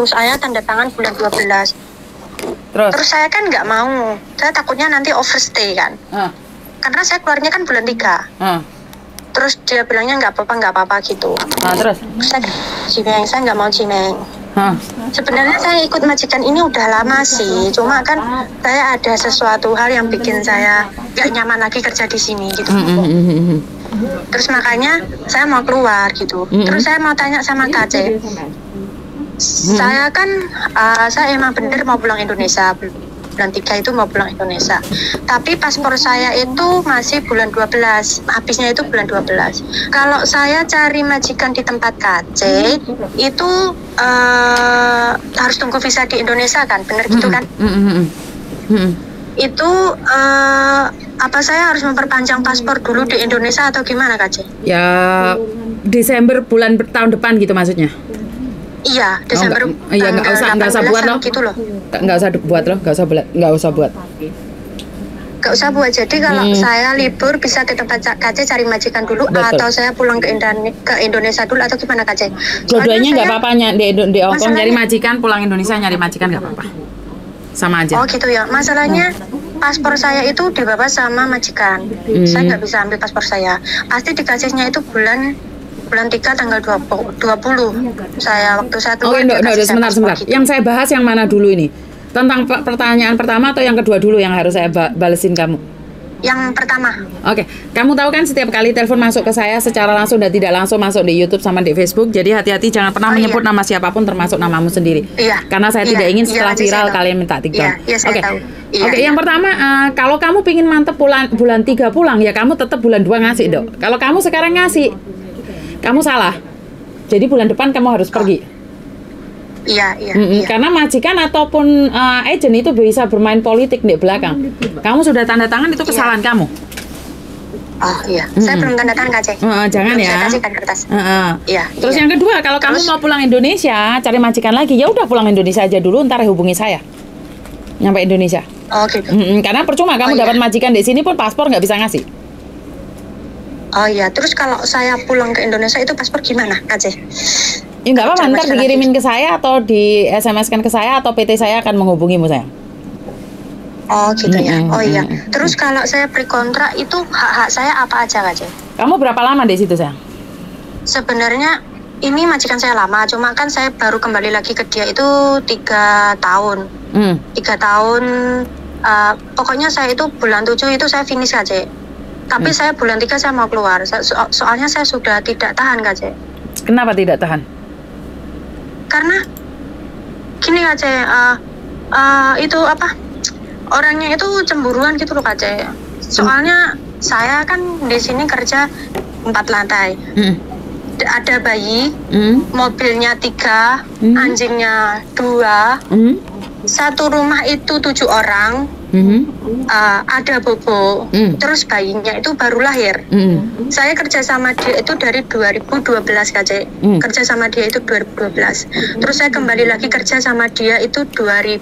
saya tanda tangan bulan 12. Terus saya kan nggak mau, saya takutnya nanti overstay kan. Karena saya keluarnya kan bulan 3. Terus dia bilangnya nggak apa-apa gitu. Terus? Saya nggak mau Cimeng. Sebenarnya saya ikut majikan ini udah lama sih, cuma kan saya ada sesuatu hal yang bikin saya nggak nyaman lagi kerja di sini gitu. Terus makanya saya mau keluar gitu. Terus saya mau tanya sama KC. Saya kan, saya emang bener mau pulang Indonesia, bulan 3 itu mau pulang Indonesia. Tapi paspor saya itu masih bulan 12, habisnya itu bulan 12. Kalau saya cari majikan di tempat KC, itu harus tunggu visa di Indonesia kan, bener gitu kan? Itu apa saya harus memperpanjang paspor dulu di Indonesia atau gimana KC? Ya, Desember tahun depan gitu maksudnya. Iya, Desember. Iya, nggak usah buat loh. Gitu loh. Nggak usah buat loh, nggak usah buat. Nggak usah buat. Jadi kalau saya libur bisa ke tempat KC cari majikan dulu. Betul. Atau saya pulang ke Indonesia dulu atau gimana KC? Dua-duanya nggak apa-apa, di Hongkong nyari majikan, pulang Indonesia nyari majikan nggak apa-apa. Sama aja. Oh gitu ya. Masalahnya paspor saya itu dibawa sama majikan. Saya nggak bisa ambil paspor saya. Pasti dikasihnya itu bulan 3 tanggal 20. Saya waktu saya keluar. Sebentar. Gitu. Yang saya bahas yang mana dulu ini? Tentang pertanyaan pertama atau yang kedua dulu yang harus saya balesin kamu? Yang pertama. Oke. Kamu tahu kan setiap kali telepon masuk ke saya secara langsung dan tidak langsung masuk di YouTube sama di Facebook. Jadi hati-hati jangan pernah menyebut nama siapapun termasuk namamu sendiri. Iya. Karena saya tidak ingin setelah viral kalian minta tiktok. Iya, saya tahu. Oke, yang pertama, kalau kamu pingin mantep bulan 3 pulang, ya kamu tetap bulan 2 ngasih dok. Kalau kamu sekarang ngasih, kamu salah. Jadi bulan depan kamu harus pergi. Iya. Karena majikan ataupun agent itu bisa bermain politik di belakang. Kamu sudah tanda tangan itu kesalahan kamu. Oh iya. Saya belum tanda tangan KC. Jangan ya. Saya kasihkan kertas. Iya. Terus yang kedua, kalau kamu mau pulang Indonesia, cari majikan lagi, ya udah pulang Indonesia aja dulu, ntar hubungi saya. Nyampe Indonesia. Oh gitu. Karena percuma kamu dapat majikan di sini pun paspor nggak bisa ngasih. Oh iya, terus kalau saya pulang ke Indonesia itu paspor gimana, KC? Ya nggak apa-apa, ntar dikirimin ke saya atau di SMS-kan ke saya atau PT saya akan menghubungimu sayang. Oh gitu ya. Oh iya. Terus kalau saya pre-kontrak itu hak-hak saya apa aja, KC? Kamu berapa lama di situ sayang? Sebenarnya ini majikan saya lama, cuma kan saya baru kembali lagi ke dia itu 3 tahun. 3 tahun. Pokoknya saya itu bulan 7 itu saya finish KC. Tapi saya bulan 3 saya mau keluar. Soalnya saya sudah tidak tahan KC. Kenapa tidak tahan? Karena gini KC, itu apa? Orangnya itu cemburuan gitu loh KC. Soalnya saya kan di sini kerja 4 lantai. Ada bayi, mobilnya 3, anjingnya 2. Satu rumah itu 7 orang. Ada bobo, terus bayinya itu baru lahir. Saya kerja sama dia itu dari 2012 KC. Kerja sama dia itu 2012. Terus saya kembali lagi kerja sama dia itu 2000.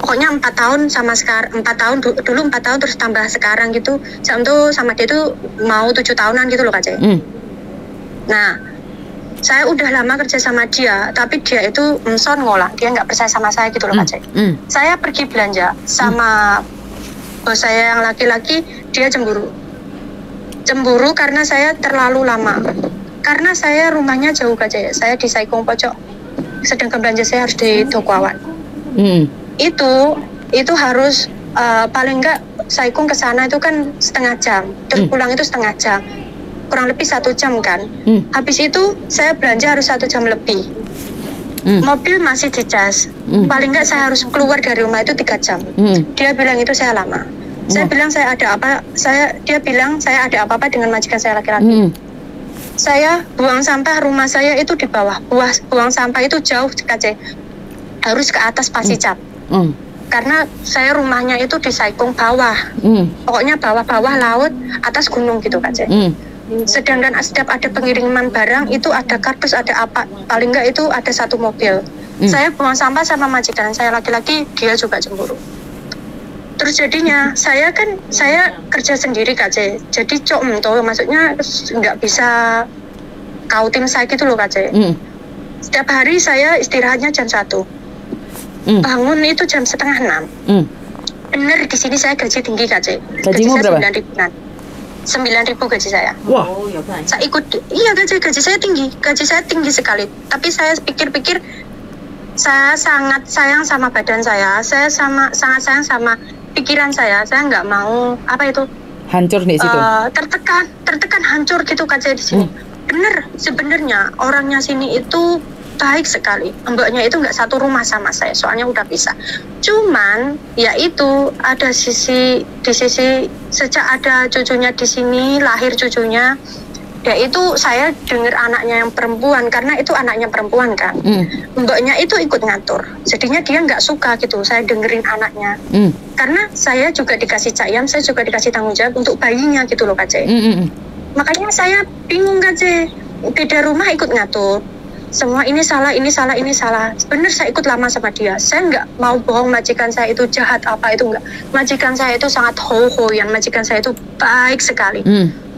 Pokoknya 4 tahun sama sekarang. 4 tahun dulu 4 tahun terus tambah sekarang gitu. Sama dia itu mau 7 tahunan gitu loh KC. Nah, saya udah lama kerja sama dia, tapi dia itu ngolah, dia nggak percaya sama saya gitu loh KC. Saya pergi belanja sama bos saya yang laki-laki, dia cemburu karena saya terlalu lama. Karena saya rumahnya jauh KC, saya di Saikung Pojok, sedangkan belanja saya harus di Dokuawan. Itu harus paling nggak Saikung ke sana itu kan setengah jam, terus pulang itu setengah jam. Kurang lebih 1 jam kan. Habis itu saya belanja harus 1 jam lebih. Mobil masih dicas. Paling nggak saya harus keluar dari rumah itu 3 jam. Dia bilang itu saya lama. Saya bilang dia bilang saya ada apa-apa dengan majikan saya laki-laki. Saya buang sampah, rumah saya itu di bawah. Buang sampah itu jauh KC. Harus ke atas Pasicap. Karena saya rumahnya itu di Saikung bawah. Pokoknya bawah-bawah laut, atas gunung gitu KC. Sedangkan setiap ada pengiriman barang itu ada kardus, ada apa, paling enggak itu ada 1 mobil. Saya buang sampah sama majikan saya laki-laki, dia juga cemburu. Terus jadinya saya kerja sendiri KC, jadi maksudnya nggak bisa kau tim saya gitu loh KC. Setiap hari saya istirahatnya jam 1. Bangun itu jam setengah 6. Bener, di sini saya gaji tinggi Kak C. Gajimu berapa? 9.000-an. 9.000 gaji saya. Wah. Saya ikut, iya gaji saya tinggi. Gaji saya tinggi sekali. Tapi saya pikir-pikir, saya sangat sayang sama badan saya. Saya sangat sayang sama pikiran saya. Saya nggak mau, apa itu? Hancur di situ. Tertekan hancur gitu Kak C di sini. Bener, sebenarnya orangnya sini itu baik sekali. Mbaknya itu nggak satu rumah sama saya, soalnya udah pisah. Cuman, ya itu ada di sisi sejak ada cucunya di sini, lahir cucunya, ya itu saya dengar anaknya yang perempuan, karena itu anaknya perempuan kan. Mbaknya itu ikut ngatur, jadinya dia nggak suka gitu, saya dengerin anaknya. Karena saya juga dikasih cayam, saya juga dikasih tanggung jawab untuk bayinya gitu loh Kak C. Makanya saya bingung Kak C, beda rumah ikut ngatur. Semua ini salah. Bener saya ikut lama sama dia. Saya nggak mau bohong majikan saya itu jahat apa itu nggak. Majikan saya itu sangat ho-hoyan. Majikan saya itu baik sekali.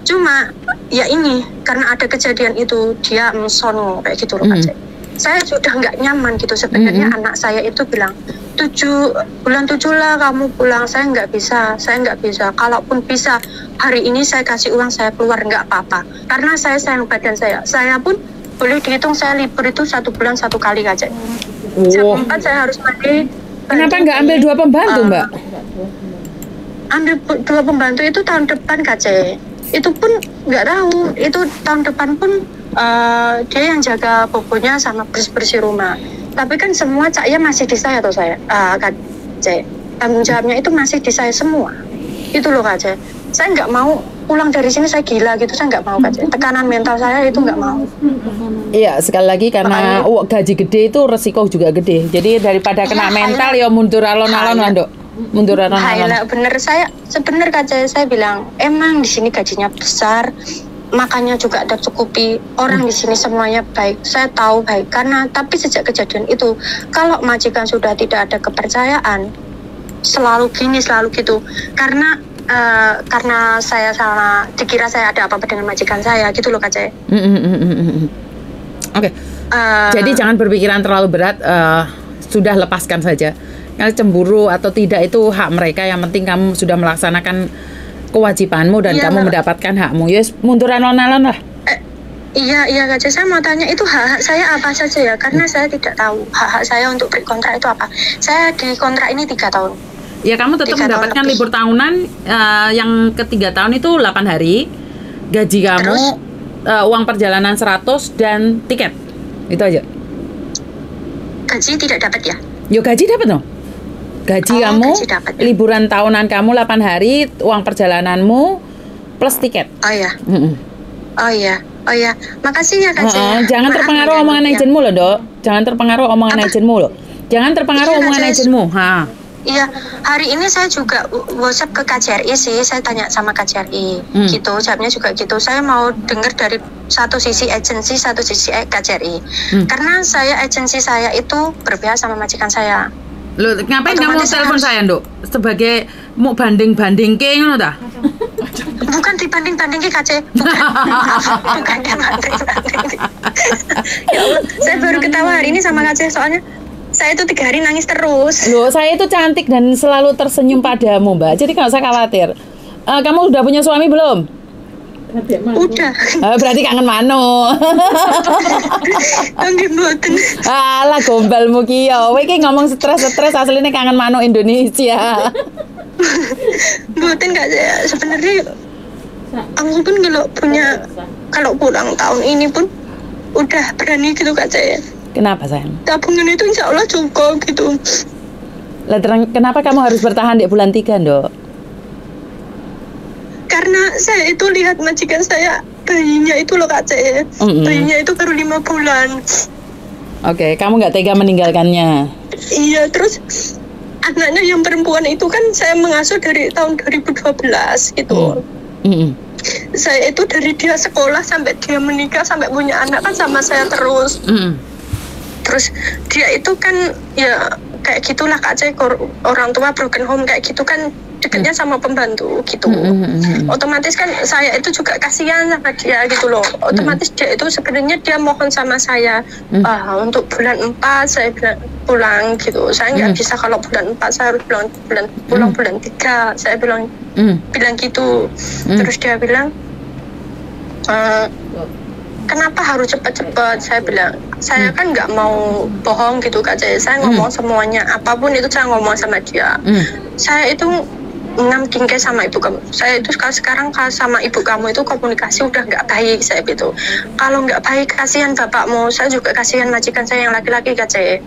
Cuma ya ini karena ada kejadian itu dia mensono kayak gitu loh Kak. Saya sudah nggak nyaman gitu. Sebenarnya anak saya itu bilang bulan 7 lah kamu pulang. Saya nggak bisa. Kalaupun bisa hari ini saya kasih uang saya keluar nggak apa-apa. Karena saya sayang badan saya. Saya pun boleh dihitung saya libur itu 1 bulan 1 kali Kak. Jam 4 saya harus mandi. Kenapa nggak ambil 2 pembantu Mbak? Ambil 2 pembantu itu tahun depan Kak. Itu pun nggak tahu. Itu tahun depan pun dia yang jaga bobonya sama bersih-bersih rumah. Tapi kan semua caknya masih di saya atau saya Kak. Tanggung jawabnya itu masih di saya semua. Itu loh Kak. Saya nggak mau pulang dari sini saya gila gitu, saya nggak mau Kak. Tekanan mental saya itu nggak mau. Iya, sekali lagi karena gaji gede itu resiko juga gede. Jadi daripada kena mental ya mundur alon-alon lah Dok. Mundur alon-alon. Bener sebener Kak, saya bilang emang di sini gajinya besar, makanya juga ada cukupi. Orang di sini semuanya baik, saya tahu baik. Tapi sejak kejadian itu, kalau majikan sudah tidak ada kepercayaan, selalu gitu. Karena saya salah, dikira saya ada apa-apa dengan majikan saya gitu loh Kak. Oke. Jadi jangan berpikiran terlalu berat, sudah lepaskan saja. Kalau cemburu atau tidak itu hak mereka, yang penting kamu sudah melaksanakan kewajibanmu dan kamu mendapatkan hakmu. Yes, mundur alon-alon lah. Iya Kak, saya mau tanya itu hak saya apa saja ya? Karena saya tidak tahu hak saya untuk berkontrak itu apa. Saya di kontrak ini 3 tahun. Ya kamu tetap mendapatkan libur tahunan yang ke-3 tahun itu 8 hari. Gaji kamu, uang perjalanan 100 dan tiket. Itu aja. Gaji tidak dapat ya? Yo gaji dapat dong. Gaji kamu, liburan tahunan kamu 8 hari, uang perjalananmu plus tiket. Oh iya. Makasih ya Kak. Jangan terpengaruh omongan agenmu loh Dok. Jangan terpengaruh omongan agenmu loh. Jangan terpengaruh omongan agenmu. Iya, hari ini saya juga WhatsApp ke KJRI sih, saya tanya sama KJRI gitu, jawabnya juga gitu. Saya mau dengar dari satu sisi agensi, satu sisi KJRI. Karena agensi saya itu berpihak sama majikan saya. Loh, ngapain kamu telepon saya, Nduk? Sebagai mau banding-banding ke ngono ta? Bukan dibanding-bandingin KC. Bukan dibanding-bandingin. Ya Allah, saya baru ketawa hari ini sama KC soalnya saya itu 3 hari nangis terus. Loh, saya itu cantik dan selalu tersenyum padamu, Mbak. Jadi nggak usah khawatir. Kamu udah punya suami belum? Udah. Berarti kangen mano. Kangen mboten. Alah gombalmu ki yo. Kowe iki ngomong stres-stres aslinya kangen mano Indonesia. Mboten enggak sebenarnya aku pun kalau pulang tahun ini pun udah berani gitu Kak saya. Kenapa sayang? Tabungan itu insya Allah cukup gitu. Lah kenapa kamu harus bertahan di bulan 3, Nduk? Karena saya itu lihat majikan saya, bayinya itu loh Kak saya. Bayinya itu baru 5 bulan. Oke, kamu nggak tega meninggalkannya? Iya, terus anaknya yang perempuan itu kan saya mengasuh dari tahun 2012 gitu. Saya itu dari dia sekolah sampai dia menikah sampai punya anak kan sama saya terus. Terus dia itu kan ya kayak gitulah Kak Cek, orang tua broken home kayak gitu kan, dekatnya sama pembantu gitu. Otomatis kan saya itu juga kasihan sama dia gitu loh. Otomatis dia itu sebenarnya dia mohon sama saya untuk bulan 4 saya pulang gitu. Saya nggak bisa kalau bulan 4 saya harus pulang bulan 3. Saya bilang gitu. Terus dia bilang kenapa harus cepat-cepat? Saya bilang, saya kan nggak mau bohong gitu Kak Jaya. Saya ngomong semuanya, apapun itu saya ngomong sama dia. Saya itu ngamtingke sama ibu kamu. Saya itu sekarang sama ibu kamu itu komunikasi udah nggak baik saya itu. Kalau nggak baik kasihan bapakmu, saya juga kasihan majikan saya yang laki-laki Kak Jaya.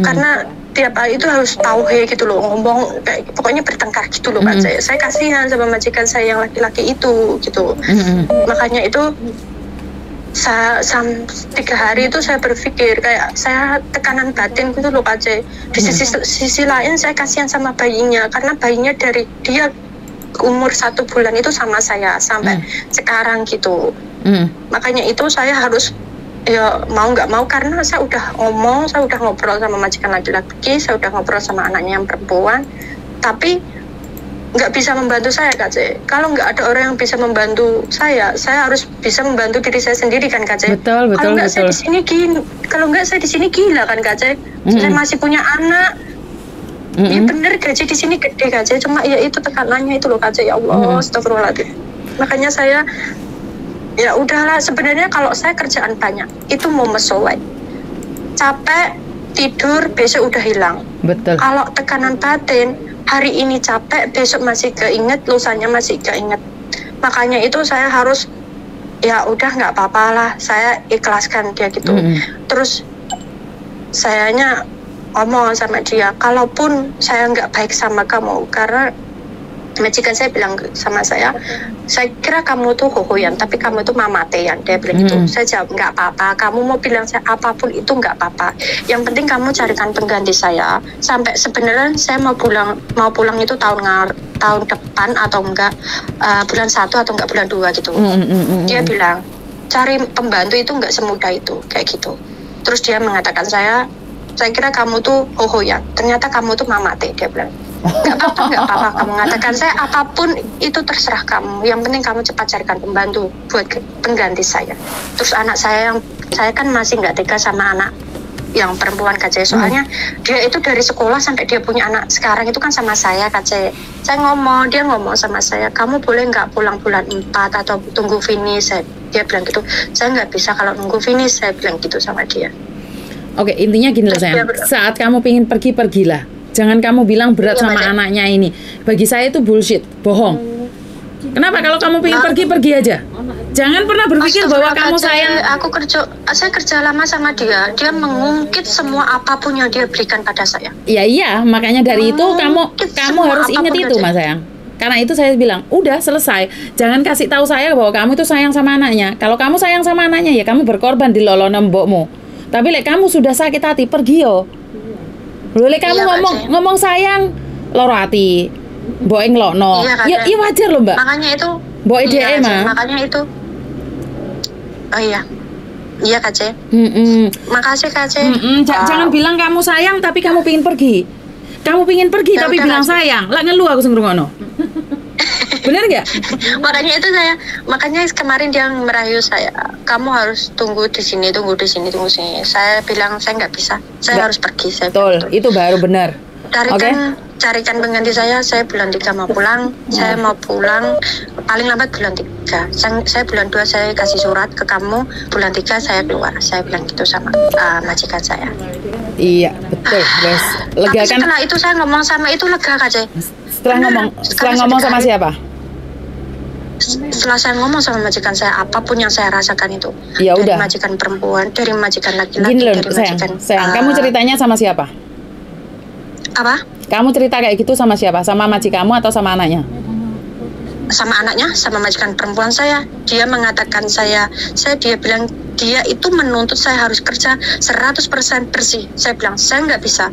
Karena tiap hari itu harus tahu gitu loh, ngomong kayak pokoknya bertengkar gitu loh Kak Jaya. Saya kasihan sama majikan saya yang laki-laki itu gitu. Makanya itu 3 hari itu saya berpikir kayak saya tekanan batin gitu loh Kak Jay. Di sisi lain saya kasihan sama bayinya karena bayinya dari dia umur 1 bulan itu sama saya sampai sekarang gitu. Makanya itu saya harus ya mau nggak mau karena saya udah ngomong, saya udah ngobrol sama majikan laki-laki, saya udah ngobrol sama anaknya yang perempuan, tapi nggak bisa membantu saya Kak Jay. Kalau nggak ada orang yang bisa membantu saya harus bisa membantu diri saya sendiri kan Kak Jay. Betul. Kalau nggak saya di sini gila, kalau nggak saya di sini gila kan Kak Jay. Saya masih punya anak. Ya bener gaji di sini gede Kak Jay, cuma ya itu tekanannya itu loh Kak Jay. Ya Allah, astagfirullahaladzim. Makanya saya ya udahlah, sebenarnya kalau saya kerjaan banyak itu mau mesolek, capek tidur besok udah hilang. Betul. Kalau tekanan batin hari ini capek, besok masih keinget, lusanya masih keinget. Makanya itu saya harus, ya udah nggak apa-apa lah, saya ikhlaskan dia gitu. Terus sayanya ngomong sama dia, kalaupun saya nggak baik sama kamu, karena majikan saya bilang sama saya kira kamu tuh hohoyan, tapi kamu tuh mamatean. Dia bilang gitu. Saya jawab, nggak apa-apa, kamu mau bilang saya apapun itu nggak apa-apa. Yang penting kamu carikan pengganti saya. Sampai sebenarnya saya mau pulang itu tahun depan atau enggak bulan 1 atau enggak bulan 2 gitu. Dia bilang, cari pembantu itu nggak semudah itu, kayak gitu. Terus dia mengatakan saya kira kamu tuh hohoyan, ternyata kamu tuh mamate. Dia bilang, nggak apa-apa kamu mengatakan saya, apapun itu terserah kamu, yang penting kamu cepat carikan pembantu buat pengganti saya. Terus anak saya kan masih nggak tega sama anak yang perempuan Kak Jay, soalnya dia itu dari sekolah sampai dia punya anak sekarang itu kan sama saya Kak Jay. Dia ngomong sama saya, kamu boleh nggak pulang bulan 4 atau tunggu finish. Dia bilang gitu, saya nggak bisa kalau nunggu finish, saya bilang gitu sama dia. Oke, intinya gini loh sayang, saat kamu pengen pergilah. Jangan kamu bilang berat sama anaknya ini. Bagi saya itu bullshit, bohong. Kenapa? Kalau kamu pengen pergi aja. Jangan pernah berpikir bahwa kamu sayang. Saya kerja lama sama dia. Dia mengungkit semua apapun yang dia berikan pada saya. Iya, makanya dari itu kamu harus ingat itu Mas sayang. Karena itu saya bilang, udah selesai. Jangan kasih tahu saya bahwa kamu itu sayang sama anaknya. Kalau kamu sayang sama anaknya ya kamu berkorban di lolono mbokmu. Tapi kamu sudah sakit hati, pergi yo. Boleh kamu ngomong sayang, loro hati, mbok ngelokno. Iya wajar loh Mbak. Makanya itu. Mbok ide mah. Makanya itu. Oh iya. Iya Kak Cek. Makasih Kak Cek. Jangan bilang kamu sayang tapi kamu pingin pergi. Kamu pingin pergi tapi bilang sayang. Lah ngeluh aku sing ngrungokno. Bener nggak? Makanya kemarin dia merayu saya, kamu harus tunggu di sini. Saya bilang saya nggak bisa, saya harus pergi. Betul, itu baru benar. Carikan pengganti saya bulan 3 mau pulang. Saya mau pulang paling lambat bulan 3. Saya bulan 2 saya kasih surat ke kamu, bulan 3 saya keluar. Saya bilang gitu sama majikan saya. Iya, betul, guys. Lega tapi kan? Setelah itu saya ngomong sama itu lega aja. Setelah ngomong sama siapa? Setelah saya ngomong sama majikan saya, apapun yang saya rasakan itu, ya dari udah. majikan perempuan, dari majikan laki-laki, Gini loh, dari majikan sayang. Kamu ceritanya sama siapa? Apa? Kamu cerita kayak gitu sama siapa? Sama majikanmu atau sama anaknya? Sama anaknya, sama majikan perempuan saya. Dia mengatakan dia bilang dia itu menuntut saya harus kerja 100% bersih. Saya bilang saya nggak bisa.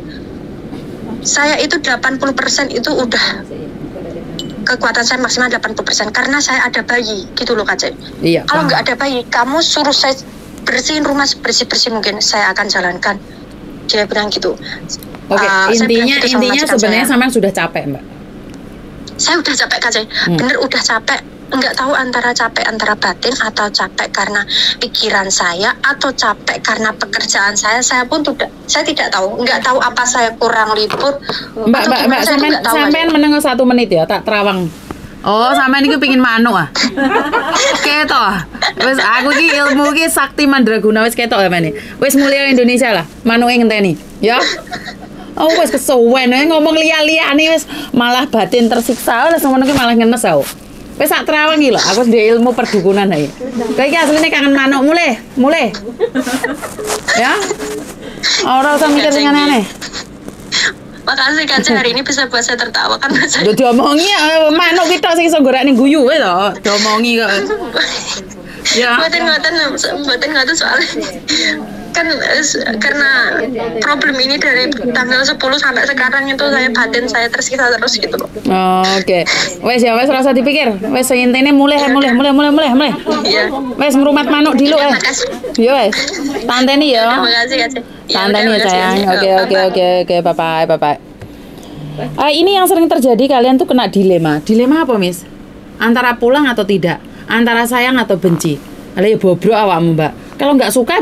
Saya itu 80% itu udah kekuatan saya maksimal 80% karena saya ada bayi gitu loh Kak Cek. Iya. Kalau nggak ada bayi, kamu suruh saya bersihin rumah bersih mungkin saya akan jalankan. Dia bilang gitu. Oke, intinya sebenarnya sampean sudah capek Mbak. saya udah capek Kak Cai. Bener udah capek. Nggak tahu antara capek antara batin atau capek karena pikiran saya atau capek karena pekerjaan saya pun saya tidak tahu, nggak tahu apa saya kurang libur. Mbak, sampean menengok 1 menit ya, tak terawang. Oh, sampean iki pengin manuk ah. Ketok. Wis aku iki ilmu iki sakti mandraguna wis ketok sampean iki. Wis mulia Indonesia lah, manuke ngenteni, ya. Oh, wis kesuwen ngomong liya-liyane wis malah batin tersiksa, wis ngono ki malah ngenes aku. Wis sak terawang iki lho, aku ndek ilmu perdukunan ae. Kowe iki asline kangen manuk mulai. Ya. Ora usah mikir sing aneh-aneh. Makasih Kak Cai, hari ini bisa buat saya tertawa karena saya Udah diomongi manuk kita sing iso gorane guyu wis to, diomongi kok. Ya. Buatin soalnya kan karena problem ini dari tanggal 10 sampai sekarang itu batin saya tersiksa terus gitu loh. Oh, oke. Wes ya wes rasa dipikir. Wes intine mulai. Iya. Wes merumat manuk dulu Yo wes. Tanteni ya. Terima kasih Kak Cai. Tanteni ya sayang. Oke. Bye. Ini yang sering terjadi, kalian tuh kena dilema. Dilema apa, Miss? Antara pulang atau tidak? Antara sayang atau benci? Lah ya bobrok awakmu, Mbak. Kalau nggak suka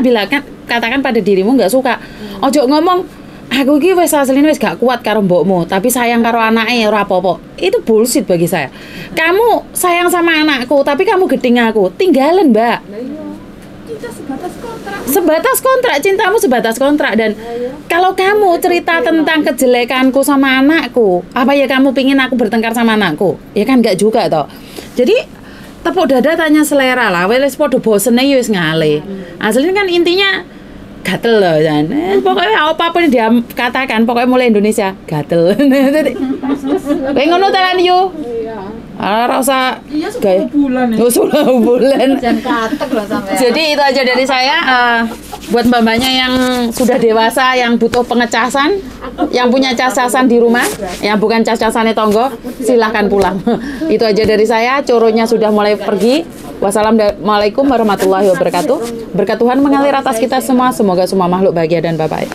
katakan pada dirimu nggak suka. Ojo ngomong aku iki wis asline wis gak kuat karo mbokmu, tapi sayang karo anake ora apa-apa. Itu bullshit bagi saya. Kamu sayang sama anakku, tapi kamu gedeng aku. Tinggalin, Mbak. Cinta sebatas kontrak. Cintamu sebatas kontrak. Dan kalau kamu cerita tentang kejelekanku sama anakku, apa ya kamu pingin aku bertengkar sama anakku? Ya kan enggak juga toh. Jadi tepuk dada tanya selera lah, wes podo bosene wis ngale. Aslinya kan intinya gatel loh kan. Pokoknya apapun dia katakan, pokoknya mulai Indonesia gatel. Kowe ngono ta yo. Ora usah Iya 10 bulan ya. 10 bulan. Jangan katek loh sampai. Jadi itu aja dari saya. Buat mbak-mbaknya yang sudah dewasa, yang butuh pengecasan, yang punya cas-casan di rumah, yang bukan cas-casannya tonggo, silahkan pulang. Itu aja dari saya. Coronya sudah mulai pergi. Wassalamualaikum warahmatullahi wabarakatuh. Berkat Tuhan mengalir atas kita semua. Semoga semua makhluk bahagia dan bye-bye.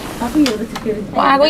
Wah, aku